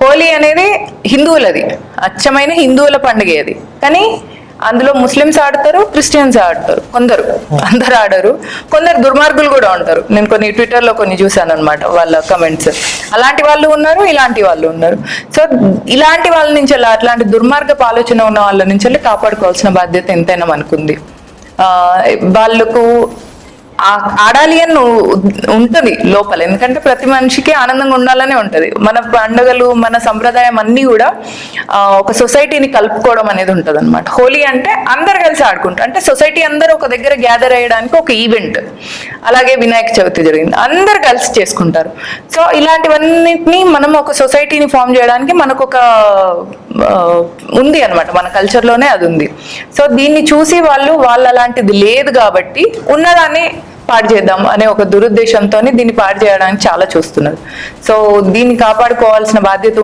హోలీ అనేది హిందువులది, అచ్చమైన హిందువుల పండుగ అది. కానీ అందులో ముస్లిమ్స్ ఆడతారు, క్రిస్టియన్స్ ఆడతారు, కొందరు, అందరు ఆడరు. కొందరు దుర్మార్గులు కూడా ఉంటారు. నేను కొన్ని ట్విట్టర్లో కొన్ని చూసాను అనమాట, వాళ్ళ కమెంట్స్. అలాంటి వాళ్ళు ఉన్నారు, ఇలాంటి వాళ్ళు ఉన్నారు. సో ఇలాంటి వాళ్ళ నుంచి, అట్లాంటి దుర్మార్గపు ఆలోచన ఉన్న వాళ్ళ నుంచి కాపాడుకోవాల్సిన బాధ్యత ఎంతైనా మనకుంది. వాళ్ళకు ఆడాలి అని ఉంటుంది లోపల, ఎందుకంటే ప్రతి మనిషికి ఆనందంగా ఉండాలనే ఉంటది. మన పండుగలు, మన సంప్రదాయం అన్ని కూడా ఒక సొసైటీని కలుపుకోవడం అనేది ఉంటది అనమాట. హోలీ అంటే అందరు కలిసి ఆడుకుంటారు, అంటే సొసైటీ అందరూ ఒక దగ్గర గ్యాదర్ అయ్యడానికి ఒక ఈవెంట్. అలాగే వినాయక చవితి జరిగింది, అందరు కలిసి చేసుకుంటారు. సో ఇలాంటివన్నిటిని మనం ఒక సొసైటీని ఫామ్ చేయడానికి మనకు ఒక ఉంది అనమాట, మన కల్చర్లోనే అది ఉంది. సో దీన్ని చూసి వాళ్ళు అలాంటిది లేదు కాబట్టి ఉన్నదాన్ని పాడు చేద్దాం అనే ఒక దురుద్దేశంతో దీన్ని పాడు చేయడానికి చాలా చూస్తున్నారు. సో దీన్ని కాపాడుకోవాల్సిన బాధ్యత